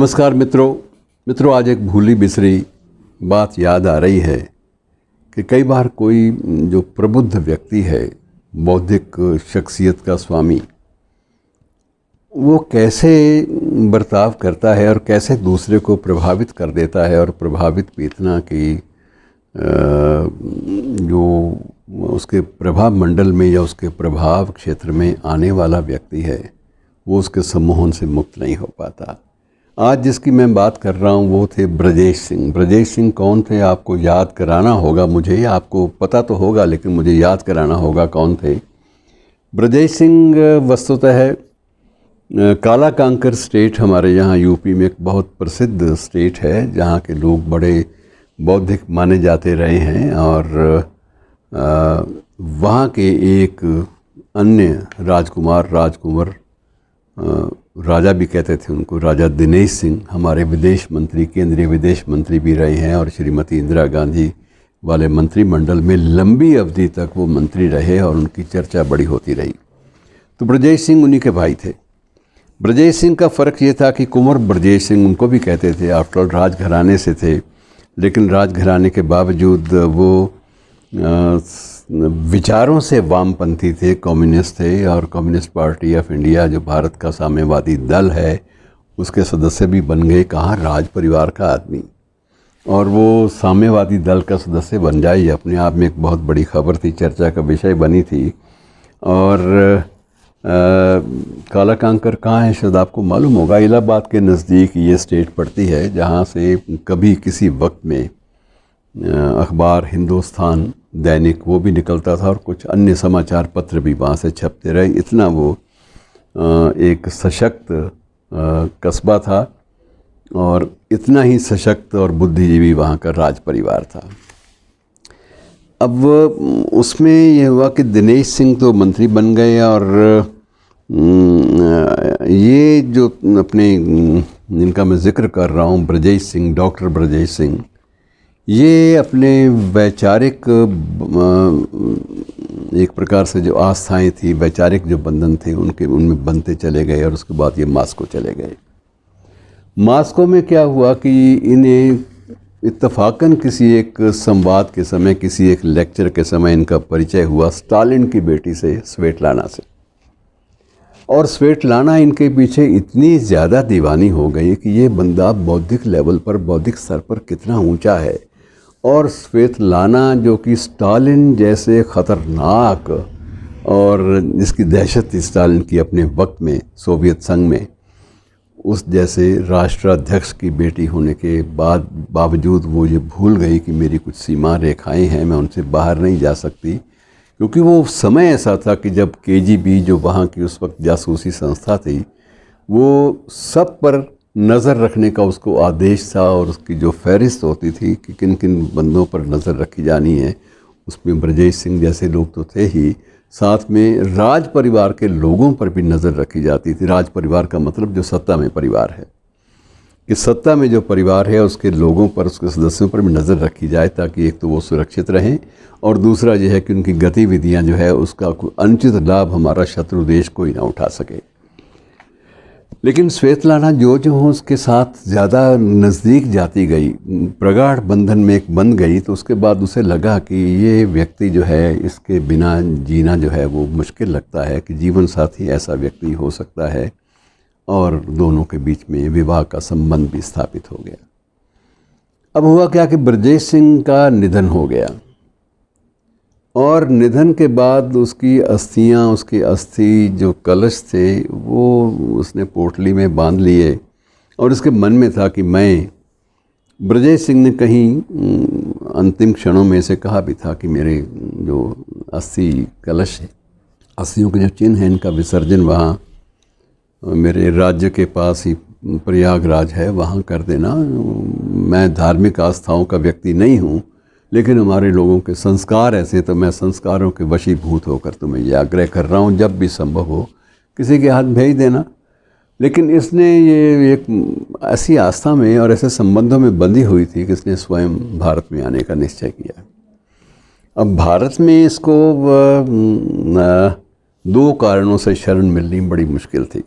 नमस्कार मित्रों, आज एक भूली बिसरी बात याद आ रही है कि कई बार कोई जो प्रबुद्ध व्यक्ति है, बौद्धिक शख्सियत का स्वामी, वो कैसे बर्ताव करता है और कैसे दूसरे को प्रभावित कर देता है। और प्रभावित भी इतना कि जो उसके प्रभाव मंडल में या उसके प्रभाव क्षेत्र में आने वाला व्यक्ति है वो उसके सम्मोहन से मुक्त नहीं हो पाता। आज जिसकी मैं बात कर रहा हूँ वो थे ब्रजेश सिंह। ब्रजेश सिंह कौन थे आपको याद कराना होगा मुझे, आपको पता तो होगा लेकिन मुझे याद कराना होगा कौन थे। ब्रजेश सिंह वस्तुतः काला कांकर स्टेट हमारे यहाँ यूपी में एक बहुत प्रसिद्ध स्टेट है जहाँ के लोग बड़े बौद्धिक माने जाते रहे हैं। और वहाँ के एक अन्य राजकुमार राजा भी कहते थे उनको, राजा दिनेश सिंह, हमारे विदेश मंत्री, केंद्रीय विदेश मंत्री भी रहे हैं और श्रीमती इंदिरा गांधी वाले मंत्रिमंडल में लंबी अवधि तक वो मंत्री रहे और उनकी चर्चा बड़ी होती रही। तो ब्रजेश सिंह उन्हीं के भाई थे। ब्रजेश सिंह का फ़र्क ये था कि कुंवर ब्रजेश सिंह उनको भी कहते थे, आफ्टर ऑल राजघराने से थे, लेकिन राजघराने के बावजूद वो विचारों से वामपंथी थे, कम्युनिस्ट थे। और कम्युनिस्ट पार्टी ऑफ इंडिया जो भारत का साम्यवादी दल है उसके सदस्य भी बन गए। कहाँ, राज परिवार का आदमी, और वो साम्यवादी दल का सदस्य बन जाए, ये अपने आप में एक बहुत बड़ी खबर थी, चर्चा का विषय बनी थी। और काला कांकर कहाँ है शायद आपको मालूम होगा, इलाहाबाद के नज़दीक ये स्टेट पड़ती है जहाँ से कभी किसी वक्त में अखबार हिंदुस्तान दैनिक वो भी निकलता था और कुछ अन्य समाचार पत्र भी वहाँ से छपते रहे। इतना वो एक सशक्त कस्बा था और इतना ही सशक्त और बुद्धिजीवी वहाँ का राज परिवार था। अब उसमें यह हुआ कि दिनेश सिंह तो मंत्री बन गए और ये जो अपने जिनका मैं जिक्र कर रहा हूँ, ब्रजेश सिंह, डॉक्टर ब्रजेश सिंह, ये अपने वैचारिक एक प्रकार से जो आस्थाएं थी, वैचारिक जो बंधन थे उनमें बनते चले गए। और उसके बाद ये मास्को चले गए। मास्को में क्या हुआ कि इन्हें इत्तफाकन किसी एक संवाद के समय, किसी एक लेक्चर के समय इनका परिचय हुआ स्टालिन की बेटी से, स्वेटलाना से। और स्वेटलाना इनके पीछे इतनी ज़्यादा दीवानी हो गई कि ये बंदा बौद्धिक लेवल पर, बौद्धिक स्तर पर कितना ऊंचा है। और स्वेटलाना जो कि स्टालिन जैसे ख़तरनाक और जिसकी दहशत थी स्टालिन की अपने वक्त में सोवियत संघ में, उस जैसे राष्ट्राध्यक्ष की बेटी होने के बावजूद वो ये भूल गई कि मेरी कुछ सीमा रेखाएं हैं, मैं उनसे बाहर नहीं जा सकती। क्योंकि वो समय ऐसा था कि जब केजीबी जो वहाँ की उस वक्त जासूसी संस्था थी, वो सब पर नज़र रखने का उसको आदेश था और उसकी जो फहरिस्त होती थी कि किन किन बंदों पर नज़र रखी जानी है, उसमें ब्रजेश सिंह जैसे लोग तो थे ही, साथ में राज परिवार के लोगों पर भी नज़र रखी जाती थी। राज परिवार का मतलब जो सत्ता में परिवार है, कि सत्ता में जो परिवार है उसके लोगों पर, उसके सदस्यों पर भी नज़र रखी जाए ताकि एक तो वो सुरक्षित रहें और दूसरा यह है कि उनकी गतिविधियां जो है उसका कोई अनुचित लाभ हमारा शत्रु देश कोई ना उठा सके। लेकिन स्वेटलाना जो उसके साथ ज़्यादा नज़दीक जाती गई, प्रगाढ़ बंधन में एक बन गई, तो उसके बाद उसे लगा कि ये व्यक्ति जो है, इसके बिना जीना जो है वो मुश्किल लगता है, कि जीवन साथी ऐसा व्यक्ति हो सकता है। और दोनों के बीच में विवाह का संबंध भी स्थापित हो गया। अब हुआ क्या कि ब्रजेश सिंह का निधन हो गया और निधन के बाद उसकी अस्थियां, उसके अस्थि जो कलश थे वो उसने पोटली में बांध लिए। और उसके मन में था कि मैं, ब्रजेश सिंह ने कहीं अंतिम क्षणों में से कहा भी था कि मेरे जो अस्थि कलश है, अस्थियों के जो चिन्ह हैं, इनका विसर्जन वहाँ मेरे राज्य के पास ही प्रयागराज है, वहाँ कर देना। मैं धार्मिक आस्थाओं का व्यक्ति नहीं हूँ, लेकिन हमारे लोगों के संस्कार ऐसे, तो मैं संस्कारों के वशीभूत होकर तुम्हें ये आग्रह कर रहा हूँ, जब भी संभव हो किसी के हाथ भेज देना। लेकिन इसने ये एक ऐसी आस्था में और ऐसे संबंधों में बंधी हुई थी कि इसने स्वयं भारत में आने का निश्चय किया। अब भारत में इसको दो कारणों से शरण मिलनी बड़ी मुश्किल थी।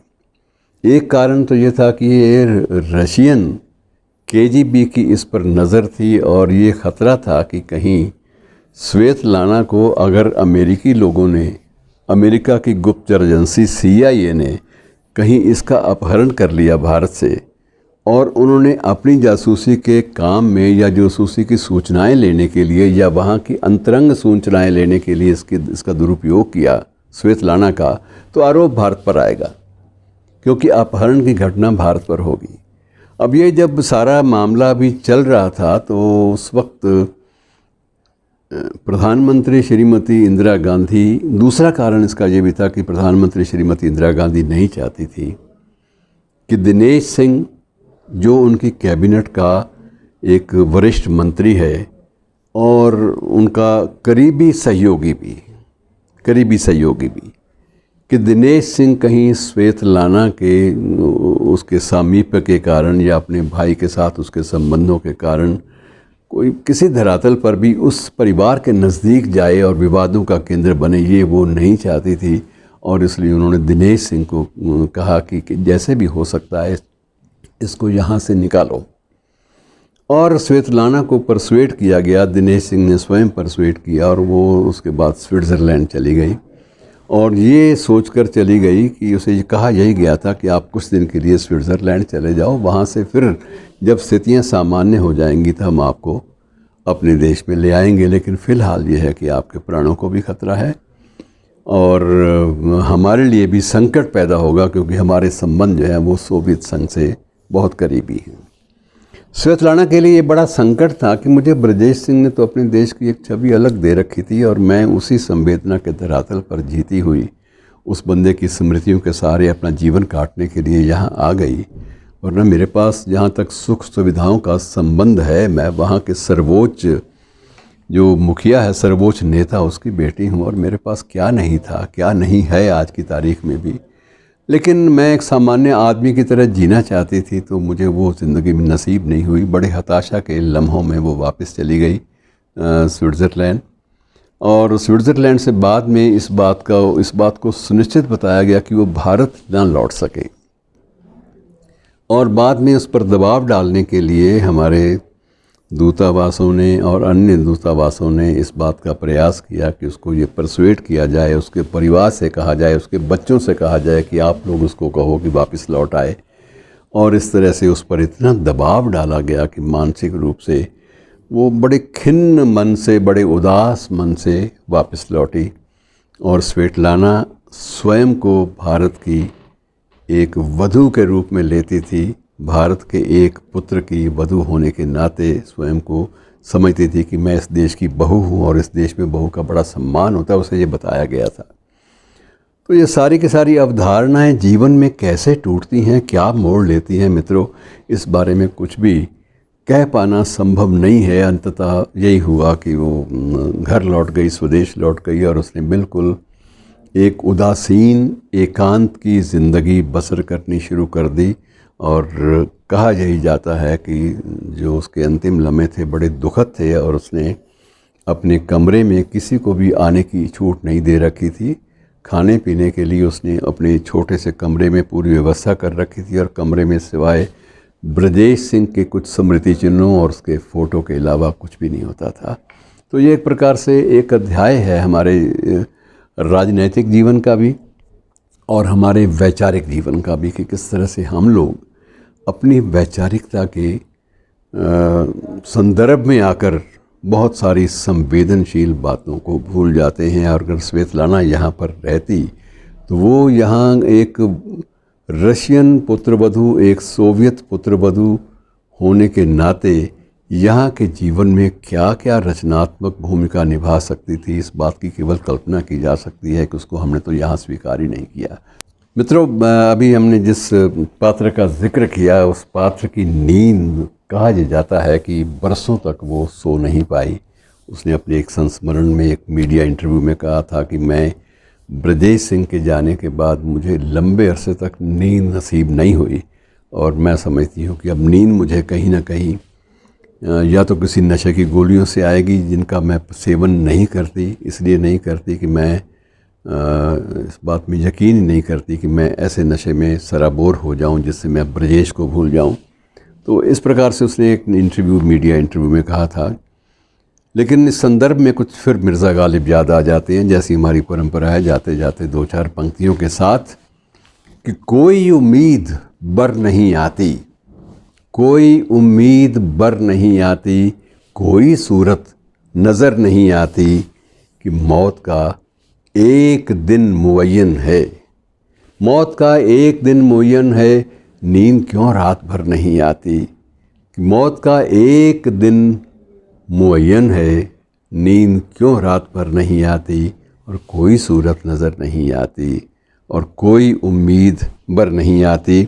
एक कारण तो ये था कि ये रशियन केजीबी की इस पर नज़र थी और ये ख़तरा था कि कहीं स्वेतलाना को अगर अमेरिकी लोगों ने, अमेरिका की गुप्तचर एजेंसी CIA ने कहीं इसका अपहरण कर लिया भारत से और उन्होंने अपनी जासूसी के काम में या जासूसी की सूचनाएं लेने के लिए या वहाँ की अंतरंग सूचनाएं लेने के लिए इसका दुरुपयोग किया स्वेतलाना का, तो आरोप भारत पर आएगा क्योंकि अपहरण की घटना भारत पर होगी। अब ये जब सारा मामला भी चल रहा था तो उस वक्त प्रधानमंत्री श्रीमती इंदिरा गांधी, दूसरा कारण इसका ये भी था कि प्रधानमंत्री श्रीमती इंदिरा गांधी नहीं चाहती थी कि दिनेश सिंह, जो उनकी कैबिनेट का एक वरिष्ठ मंत्री है और उनका करीबी सहयोगी भी, कि दिनेश सिंह कहीं स्वेतलाना के उसके सामीप्य के कारण या अपने भाई के साथ उसके संबंधों के कारण कोई किसी धरातल पर भी उस परिवार के नज़दीक जाए और विवादों का केंद्र बने, ये वो नहीं चाहती थी। और इसलिए उन्होंने दिनेश सिंह को कहा कि जैसे भी हो सकता है इसको यहाँ से निकालो। और स्वेतलाना को परसुएड किया गया, दिनेश सिंह ने स्वयं परसुएड किया और वो उसके बाद स्विट्ज़रलैंड चली गई और ये सोचकर चली गई कि उसे कहा यही गया था कि आप कुछ दिन के लिए स्विट्ज़रलैंड चले जाओ, वहाँ से फिर जब स्थितियाँ सामान्य हो जाएंगी तो हम आपको अपने देश में ले आएंगे, लेकिन फ़िलहाल ये है कि आपके प्राणों को भी खतरा है और हमारे लिए भी संकट पैदा होगा क्योंकि हमारे संबंध जो है वो सोवियत संघ से बहुत करीबी हैं। स्वेतलाना के लिए ये बड़ा संकट था कि मुझे ब्रजेश सिंह ने तो अपने देश की एक छवि अलग दे रखी थी और मैं उसी संवेदना के धरातल पर जीती हुई उस बंदे की स्मृतियों के सहारे अपना जीवन काटने के लिए यहाँ आ गई। वरना मेरे पास जहाँ तक सुख सुविधाओं का संबंध है, मैं वहाँ के सर्वोच्च जो मुखिया है, सर्वोच्च नेता, उसकी बेटी हूँ और मेरे पास क्या नहीं था, क्या नहीं है आज की तारीख में भी। लेकिन मैं एक सामान्य आदमी की तरह जीना चाहती थी तो मुझे वो ज़िंदगी में नसीब नहीं हुई। बड़े हताशा के लम्हों में वो वापस चली गई स्विट्ज़रलैंड और स्विट्ज़रलैंड से बाद में इस बात को सुनिश्चित बताया गया कि वो भारत ना लौट सके और बाद में उस पर दबाव डालने के लिए हमारे दूतावासों ने और अन्य दूतावासों ने इस बात का प्रयास किया कि उसको ये परसुएड किया जाए, उसके परिवार से कहा जाए, उसके बच्चों से कहा जाए कि आप लोग उसको कहो कि वापस लौट आए। और इस तरह से उस पर इतना दबाव डाला गया कि मानसिक रूप से वो बड़े खिन्न मन से, बड़े उदास मन से वापस लौटी। और स्वेतलाना स्वयं को भारत की एक वधू के रूप में लेती थी, भारत के एक पुत्र की वधू होने के नाते स्वयं को समझती थी कि मैं इस देश की बहू हूँ और इस देश में बहू का बड़ा सम्मान होता है, उसे ये बताया गया था। तो ये सारी की सारी अवधारणाएं जीवन में कैसे टूटती हैं, क्या मोड़ लेती हैं मित्रों, इस बारे में कुछ भी कह पाना संभव नहीं है। अंततः यही हुआ कि वो घर लौट गई, स्वदेश लौट गई और उसने बिल्कुल एक उदासीन एकांत की ज़िंदगी बसर करनी शुरू कर दी। और कहा यही जाता है कि जो उसके अंतिम लम्हे थे बड़े दुखद थे और उसने अपने कमरे में किसी को भी आने की छूट नहीं दे रखी थी। खाने पीने के लिए उसने अपने छोटे से कमरे में पूरी व्यवस्था कर रखी थी और कमरे में सिवाय ब्रजेश सिंह के कुछ स्मृति चिन्हों और उसके फ़ोटो के अलावा कुछ भी नहीं होता था। तो ये एक प्रकार से एक अध्याय है हमारे राजनैतिक जीवन का भी और हमारे वैचारिक जीवन का भी कि किस तरह से हम लोग अपनी वैचारिकता के संदर्भ में आकर बहुत सारी संवेदनशील बातों को भूल जाते हैं। और अगर स्वेतलाना यहाँ पर रहती तो वो यहाँ एक रशियन पुत्रवधू, एक सोवियत पुत्रवधू होने के नाते यहाँ के जीवन में क्या क्या रचनात्मक भूमिका निभा सकती थी, इस बात की केवल कल्पना की जा सकती है कि उसको हमने तो यहाँ स्वीकार ही नहीं किया। मित्रों, अभी हमने जिस पात्र का जिक्र किया उस पात्र की नींद कहा जाता है कि बरसों तक वो सो नहीं पाई। उसने अपने एक संस्मरण में, एक मीडिया इंटरव्यू में कहा था कि मैं ब्रजेश सिंह के जाने के बाद मुझे लंबे अरसे तक नींद नसीब नहीं हुई और मैं समझती हूँ कि अब नींद मुझे कहीं ना कहीं या तो किसी नशे की गोलियों से आएगी जिनका मैं सेवन नहीं करती, इसलिए नहीं करती कि मैं इस बात में यकीन ही नहीं करती कि मैं ऐसे नशे में सराबोर हो जाऊं जिससे मैं ब्रजेश को भूल जाऊं। तो इस प्रकार से उसने एक इंटरव्यू, मीडिया इंटरव्यू में कहा था। लेकिन इस संदर्भ में कुछ फिर मिर्ज़ा गालिब याद आ जाते हैं, जैसी हमारी परंपरा है, जाते जाते 2-4 पंक्तियों के साथ कि कोई उम्मीद बर नहीं आती, कोई उम्मीद बर नहीं आती, कोई सूरत नज़र नहीं आती कि मौत का एक दिन मुअय्यन है, मौत का एक दिन मुअय्यन है, नींद क्यों रात भर नहीं आती। कि मौत का एक दिन मुअय्यन है, नींद क्यों रात भर नहीं आती, और कोई सूरत नज़र नहीं आती, और कोई उम्मीद बर नहीं आती।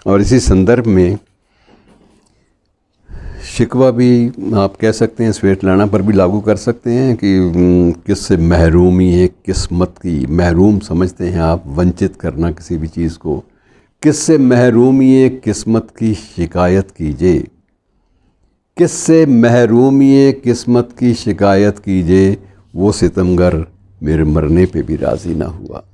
और इसी संदर्भ में शिकवा भी आप कह सकते हैं, स्वेटलाना पर भी लागू कर सकते हैं कि किससे महरूमी है किस्मत की, महरूम समझते हैं आप, वंचित करना किसी भी चीज़ को। किससे महरूमी है किस्मत की शिकायत कीजिए, किससे महरूमी है किस्मत की शिकायत कीजिए, वो सितमगर मेरे मरने पे भी राज़ी ना हुआ।